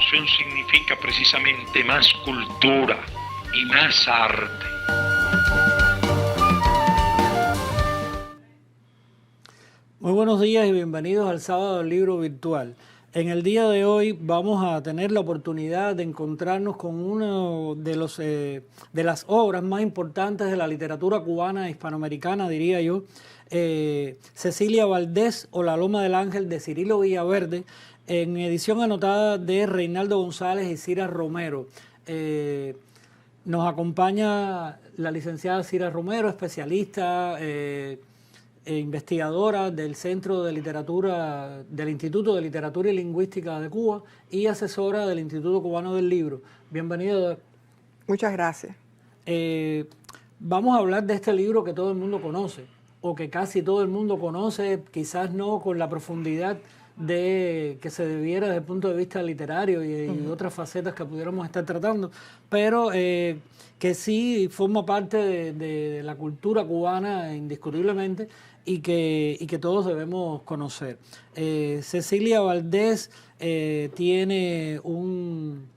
traducción significa precisamente más cultura y más arte. Muy buenos días y bienvenidos al Sábado del Libro Virtual. En el día de hoy vamos a tener la oportunidad de encontrarnos con uno de las obras más importantes de la literatura cubana hispanoamericana, diría yo, Cecilia Valdés o La Loma del Ángel de Cirilo Villaverde, en edición anotada de Reinaldo González y Cira Romero. Nos acompaña la licenciada Cira Romero, especialista, investigadora del Centro de Literatura, del Instituto de Literatura y Lingüística de Cuba y asesora del Instituto Cubano del Libro. Bienvenida. Muchas gracias. Vamos a hablar de este libro que todo el mundo conoce, o que casi todo el mundo conoce, quizás no con la profundidad de que se debiera desde el punto de vista literario y otras facetas que pudiéramos estar tratando, pero que sí forma parte de la cultura cubana indiscutiblemente y que todos debemos conocer. Cecilia Valdés tiene un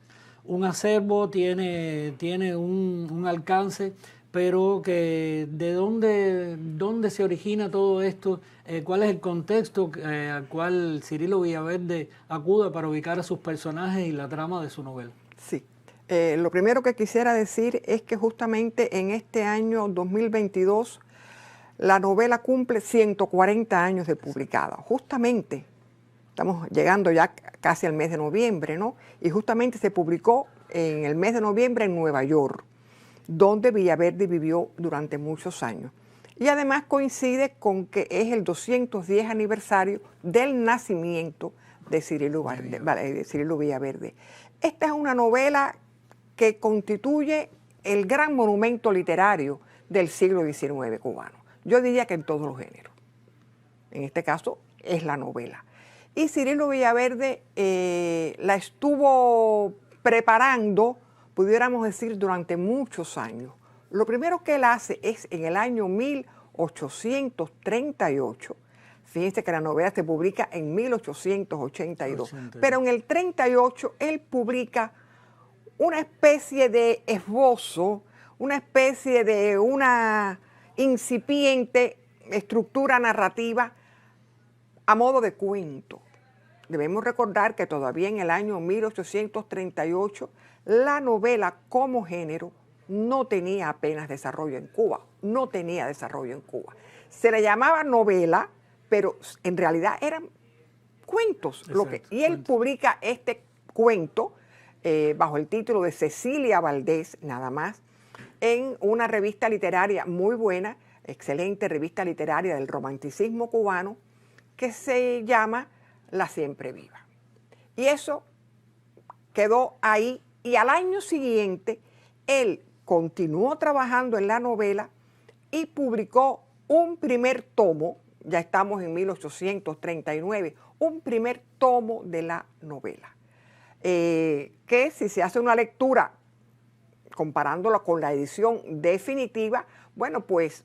acervo, tiene un alcance, pero que de dónde se origina todo esto, cuál es el contexto al cual Cirilo Villaverde acude para ubicar a sus personajes y la trama de su novela. Sí. Lo primero que quisiera decir es que justamente en este año 2022 la novela cumple 140 años de publicada. Justamente, estamos llegando ya casi al mes de noviembre, ¿no? Y justamente se publicó en el mes de noviembre en Nueva York, donde Villaverde vivió durante muchos años. Y además coincide con que es el 210 aniversario del nacimiento de Cirilo Villaverde. Esta es una novela que constituye el gran monumento literario del siglo XIX cubano. Yo diría que en todos los géneros. En este caso es la novela. Y Cirilo Villaverde la estuvo preparando, pudiéramos decir, durante muchos años. Lo primero que él hace es en el año 1838, fíjense que la novela se publica en 1882, pero en el 38 él publica una especie de esbozo, una especie de una incipiente estructura narrativa a modo de cuento. Debemos recordar que todavía en el año 1838 la novela como género no tenía apenas desarrollo en Cuba, no tenía desarrollo en Cuba. Se le llamaba novela, pero en realidad eran cuentos. Y él publica este cuento bajo el título de Cecilia Valdés, nada más, en una revista literaria muy buena, excelente revista literaria del romanticismo cubano, que se llama La Siempre Viva. Y eso quedó ahí, y al año siguiente él continuó trabajando en la novela y publicó un primer tomo, ya estamos en 1839, un primer tomo de la novela, que si se hace una lectura comparándola con la edición definitiva, bueno, pues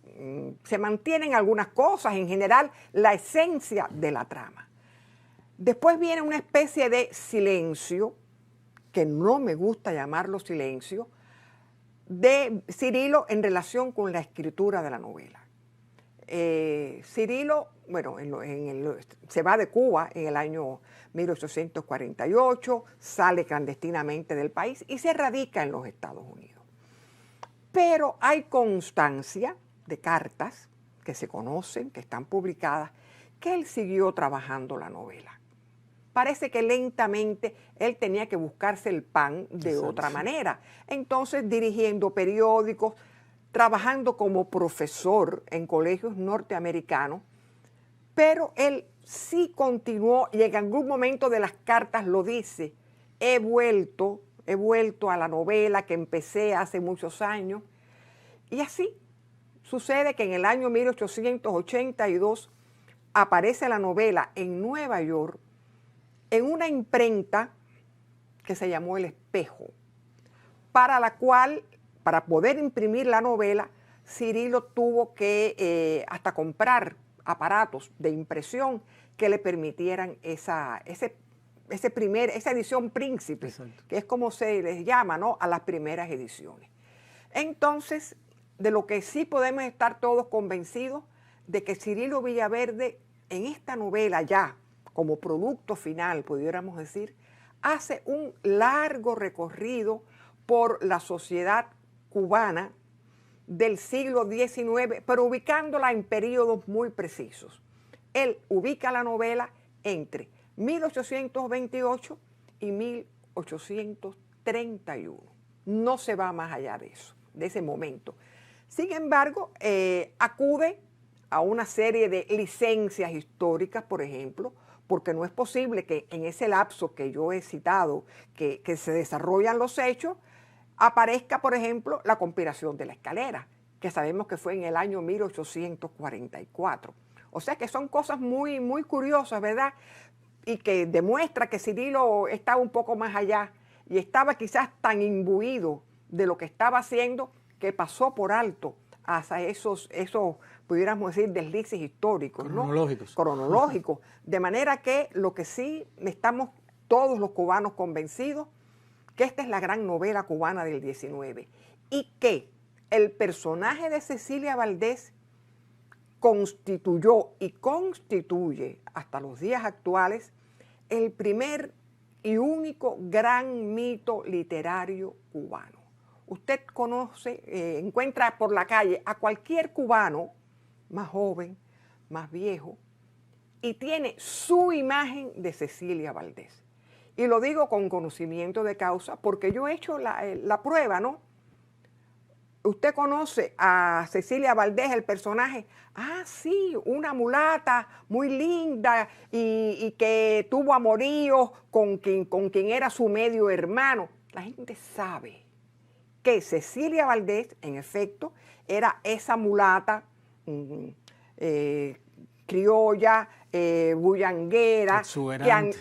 se mantienen algunas cosas, en general la esencia de la trama. Después viene una especie de silencio, que no me gusta llamarlo silencio, de Cirilo en relación con la escritura de la novela. Cirilo, bueno, se va de Cuba en el año 1848, sale clandestinamente del país y se radica en los Estados Unidos. Pero hay constancia de cartas que se conocen, que están publicadas, que él siguió trabajando la novela. Parece que lentamente él tenía que buscarse el pan de otra manera. Entonces, dirigiendo periódicos, trabajando como profesor en colegios norteamericanos, pero él sí continuó y en algún momento de las cartas lo dice: he vuelto a la novela que empecé hace muchos años. Y así sucede que en el año 1882 aparece la novela en Nueva York en una imprenta que se llamó El Espejo, para la cual, para poder imprimir la novela, Cirilo tuvo que hasta comprar aparatos de impresión que le permitieran ese esa edición príncipe, Exacto, que es como se les llama, ¿no?, a las primeras ediciones. Entonces, de lo que sí podemos estar todos convencidos, de que Cirilo Villaverde, en esta novela ya, como producto final, pudiéramos decir, hace un largo recorrido por la sociedad cubana del siglo XIX, pero ubicándola en periodos muy precisos. Él ubica la novela entre 1828 y 1831. No se va más allá de eso, de ese momento. Sin embargo, acude a una serie de licencias históricas, por ejemplo, porque no es posible que en ese lapso que yo he citado, que se desarrollan los hechos, aparezca, por ejemplo, la conspiración de la Escalera, que sabemos que fue en el año 1844. O sea que son cosas muy, muy curiosas, ¿verdad? Y que demuestra que Cirilo estaba un poco más allá y estaba quizás tan imbuido de lo que estaba haciendo que pasó por alto hasta esos pudiéramos decir, deslices históricos, cronológicos, ¿no? Cronológicos. De manera que lo que sí estamos todos los cubanos convencidos, que esta es la gran novela cubana del 19 y que el personaje de Cecilia Valdés constituyó y constituye hasta los días actuales el primer y único gran mito literario cubano. Usted conoce, encuentra por la calle a cualquier cubano, más joven, más viejo, y tiene su imagen de Cecilia Valdés. Y lo digo con conocimiento de causa porque yo he hecho la prueba, ¿no? Usted conoce a Cecilia Valdés, el personaje. Ah, sí, una mulata muy linda y que tuvo amoríos con quien era su medio hermano. La gente sabe que Cecilia Valdés, en efecto, era esa mulata criolla, bullanguera,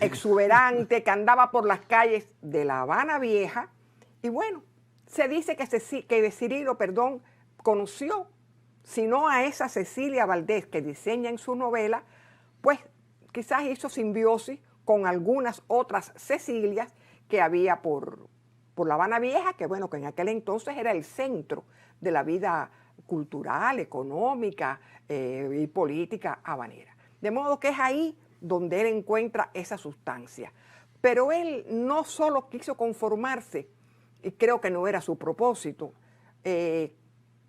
exuberante, que andaba por las calles de La Habana Vieja. Y bueno, se dice que Cirilo, conoció, si no a esa Cecilia Valdés que diseña en su novela, pues quizás hizo simbiosis con algunas otras Cecilias que había por La Habana Vieja, que bueno, que en aquel entonces era el centro de la vida cultural, económica y política habanera. De modo que es ahí donde él encuentra esa sustancia. Pero él no solo quiso conformarse, y creo que no era su propósito,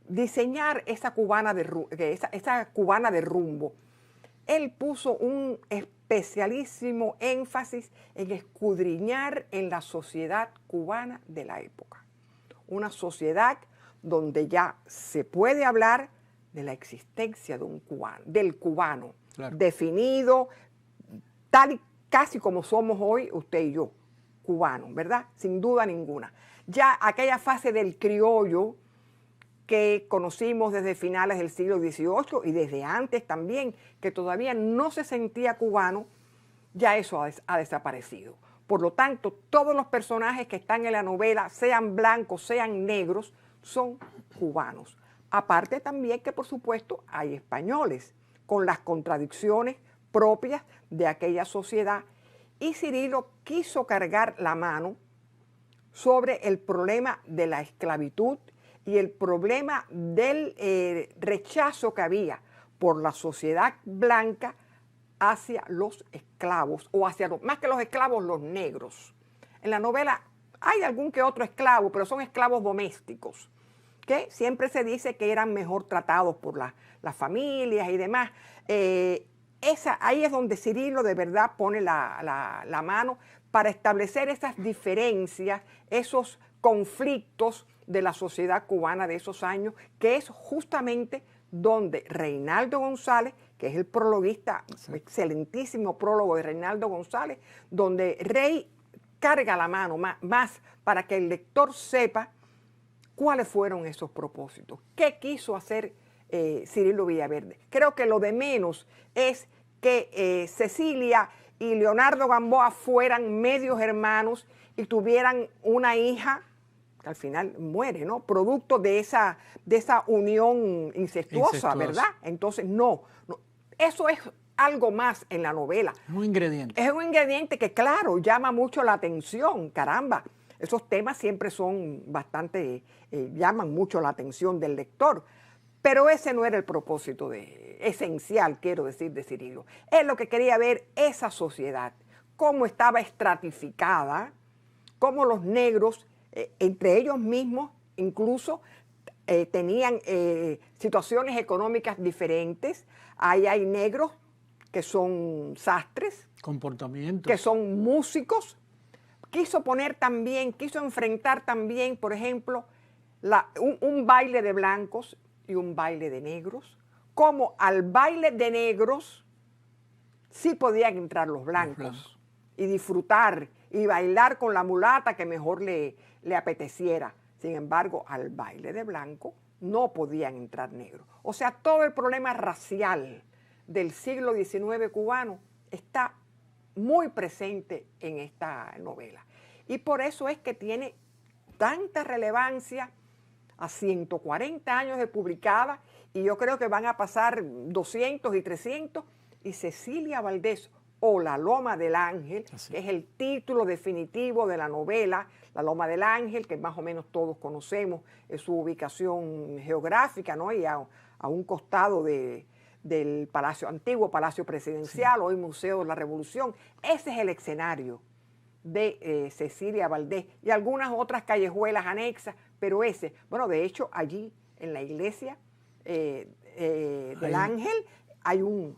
diseñar esa cubana de rumbo. Él puso un especialísimo énfasis en escudriñar en la sociedad cubana de la época. Una sociedad donde ya se puede hablar de la existencia de del cubano, claro, definido tal y casi como somos hoy usted y yo, cubanos, ¿verdad? Sin duda ninguna. Ya aquella fase del criollo que conocimos desde finales del siglo XVIII y desde antes también, que todavía no se sentía cubano, ya eso ha desaparecido. Por lo tanto, todos los personajes que están en la novela, sean blancos, sean negros, son cubanos. Aparte también que, por supuesto, hay españoles, con las contradicciones propias de aquella sociedad. Y Cirilo quiso cargar la mano sobre el problema de la esclavitud y el problema del rechazo que había por la sociedad blanca hacia los esclavos, o hacia más que los esclavos, los negros. En la novela hay algún que otro esclavo, pero son esclavos domésticos, que siempre se dice que eran mejor tratados por las familias y demás. Ahí es donde Cirilo de verdad pone la mano para establecer esas diferencias, esos conflictos de la sociedad cubana de esos años, que es justamente donde Reinaldo González, que es el prologuista, sí, excelentísimo prólogo de Reinaldo González, donde Rey carga la mano más para que el lector sepa cuáles fueron esos propósitos, qué quiso hacer Cirilo Villaverde. Creo que lo de menos es que Cecilia y Leonardo Gamboa fueran medios hermanos y tuvieran una hija que al final muere, ¿no? Producto de esa unión incestuosa, ¿verdad? Entonces, no. Eso es algo más en la novela. Es un ingrediente. Es un ingrediente que, claro, llama mucho la atención. Caramba, esos temas siempre son bastante, llaman mucho la atención del lector. Pero ese no era el propósito esencial, quiero decir, de Cirilo. Él lo que quería ver esa sociedad, cómo estaba estratificada, cómo los negros, entre ellos mismos, incluso tenían situaciones económicas diferentes. Ahí hay negros que son sastres, Comportamiento. que son músicos. Quiso enfrentar también, por ejemplo, un baile de blancos y un baile de negros, como al baile de negros sí podían entrar los blancos y disfrutar y bailar con la mulata que mejor le apeteciera. Sin embargo, al baile de blanco no podían entrar negros. O sea, todo el problema racial del siglo XIX cubano está muy presente en esta novela. Y por eso es que tiene tanta relevancia a 140 años de publicada, y yo creo que van a pasar 200 y 300, y Cecilia Valdés, o La Loma del Ángel, que es el título definitivo de la novela. La Loma del Ángel, que más o menos todos conocemos, es su ubicación geográfica, ¿no? Y a un costado del Palacio Antiguo, Palacio Presidencial, hoy Museo de la Revolución. Ese es el escenario de Cecilia Valdés y algunas otras callejuelas anexas, pero ese, bueno, de hecho, allí en la iglesia del Ángel hay un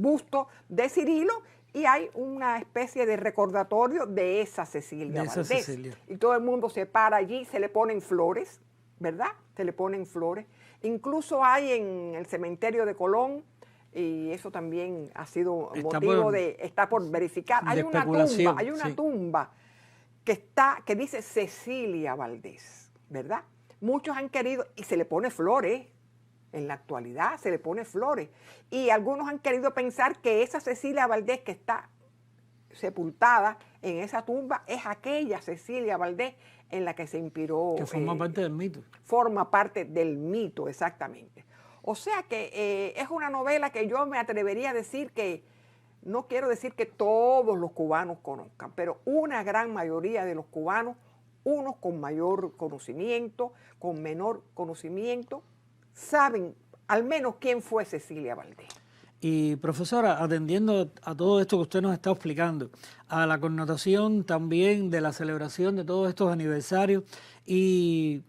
busto de Cirilo, y hay una especie de recordatorio de esa Cecilia Valdés. Y todo el mundo se para allí, se le ponen flores, ¿verdad? Se le ponen flores. Incluso hay en el cementerio de Colón, y eso también ha sido motivo está por verificar. Hay una tumba que dice Cecilia Valdés, ¿verdad? Muchos han querido, y se le pone flores. En la actualidad se le pone flores. Y algunos han querido pensar que esa Cecilia Valdés que está sepultada en esa tumba es aquella Cecilia Valdés en la que se inspiró. Que forma parte del mito. Forma parte del mito, exactamente. O sea que es una novela que yo me atrevería a decir que, no quiero decir que todos los cubanos conozcan, pero una gran mayoría de los cubanos, unos con mayor conocimiento, con menor conocimiento, saben al menos quién fue Cecilia Valdés. Y profesora, atendiendo a todo esto que usted nos está explicando, a la connotación también de la celebración de todos estos aniversarios, y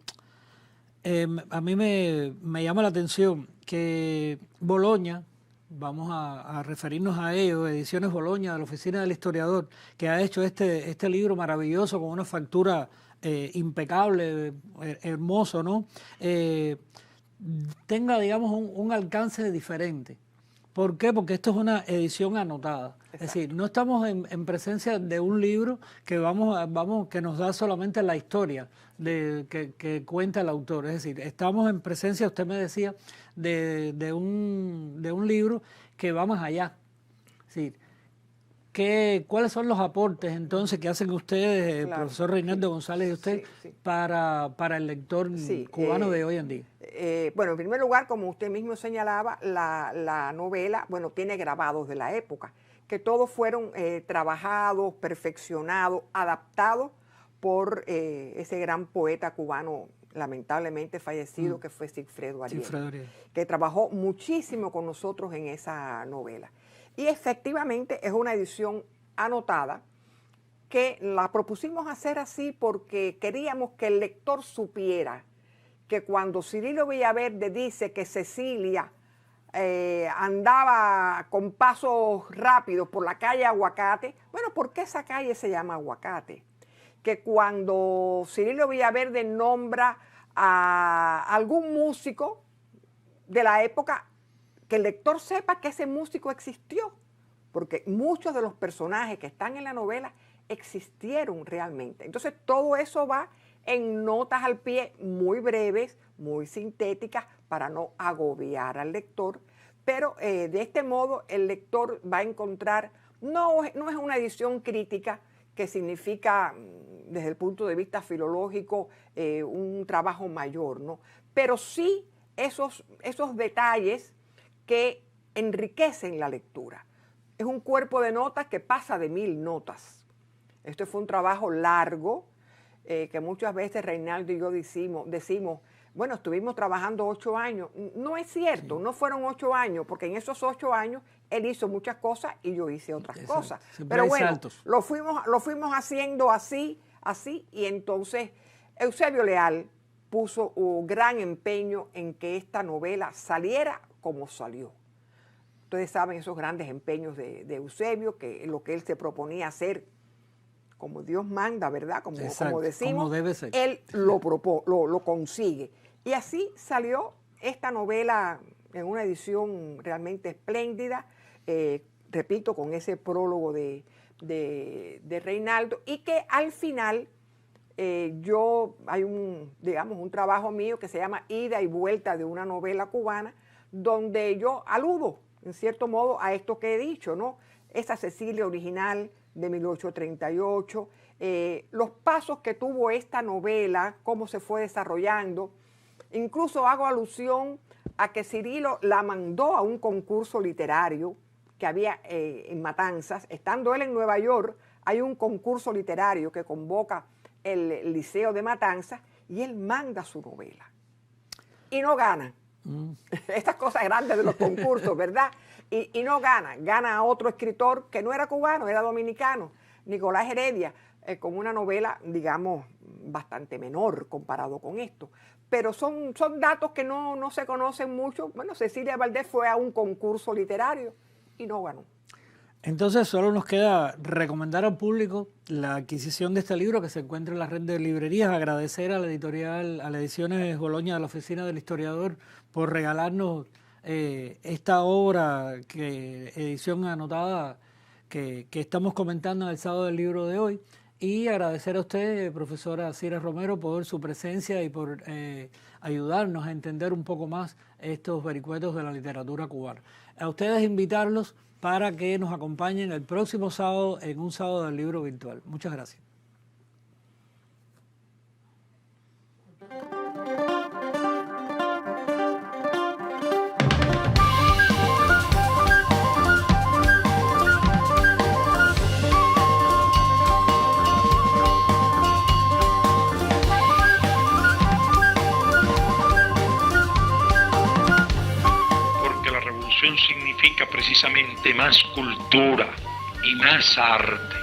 a mí me llama la atención que Boloña, vamos a referirnos a ello, Ediciones Boloña, de la Oficina del Historiador, que ha hecho este libro maravilloso con una factura impecable, hermoso, ¿no? Tenga, digamos, un alcance diferente. ¿Por qué? Porque esto es una edición anotada. Exacto. Es decir, no estamos en presencia de un libro que que nos da solamente la historia que cuenta el autor. Es decir, estamos en presencia, usted me decía, de un libro que va más allá. Es decir, ¿cuáles son los aportes entonces que hacen ustedes, el profesor Reinaldo González y usted, para el lector cubano de hoy en día? Bueno, en primer lugar, como usted mismo señalaba, la novela, bueno, tiene grabados de la época, que todos fueron trabajados, perfeccionados, adaptados por ese gran poeta cubano lamentablemente fallecido, que fue Sigfredo Ariel, que trabajó muchísimo con nosotros en esa novela. Y efectivamente es una edición anotada que la propusimos hacer así porque queríamos que el lector supiera que cuando Cirilo Villaverde dice que Cecilia andaba con pasos rápidos por la calle Aguacate, bueno, ¿por qué esa calle se llama Aguacate? Que cuando Cirilo Villaverde nombra a algún músico de la época, que el lector sepa que ese músico existió, porque muchos de los personajes que están en la novela existieron realmente. Entonces todo eso va en notas al pie muy breves, muy sintéticas, para no agobiar al lector, pero de este modo el lector va a encontrar, no es una edición crítica, que significa desde el punto de vista filológico un trabajo mayor, ¿no? Pero sí esos detalles que enriquecen la lectura. Es un cuerpo de notas que pasa de 1000 notas. Esto fue un trabajo largo, que muchas veces Reinaldo y yo decimos, bueno, estuvimos trabajando 8 años. No es cierto, no fueron 8 años, porque en esos 8 años él hizo muchas cosas y yo hice otras cosas. Pero bueno, lo fuimos haciendo así, y entonces Eusebio Leal puso un gran empeño en que esta novela saliera como salió. Ustedes saben esos grandes empeños de Eusebio, que lo que él se proponía hacer como Dios manda, ¿verdad? Como decimos, como debe ser. Él lo consigue. Y así salió esta novela en una edición realmente espléndida, repito, con ese prólogo de Reinaldo, y que al final hay un trabajo mío que se llama Ida y Vuelta de una novela cubana, donde yo aludo, en cierto modo, a esto que he dicho, ¿no? Esa Cecilia original de 1838, los pasos que tuvo esta novela, cómo se fue desarrollando. Incluso hago alusión a que Cirilo la mandó a un concurso literario que había en Matanzas. Estando él en Nueva York, hay un concurso literario que convoca el Liceo de Matanzas y él manda su novela. Y no gana. Estas cosas grandes de los concursos, ¿verdad? Y no gana a otro escritor que no era cubano, era dominicano, Nicolás Heredia, con una novela, digamos, bastante menor comparado con esto. Pero son datos que no se conocen mucho. Bueno, Cecilia Valdés fue a un concurso literario y no ganó. Entonces solo nos queda recomendar al público la adquisición de este libro que se encuentra en la red de librerías, agradecer a la editorial, a la Ediciones Boloña de la Oficina del Historiador por regalarnos esta obra, edición anotada que estamos comentando en el sábado del libro de hoy, y agradecer a usted, profesora Cira Romero, por su presencia y por ayudarnos a entender un poco más estos vericuetos de la literatura cubana. A ustedes invitarlos para que nos acompañen el próximo sábado en un sábado del libro virtual. Muchas gracias. Significa precisamente más cultura y más arte.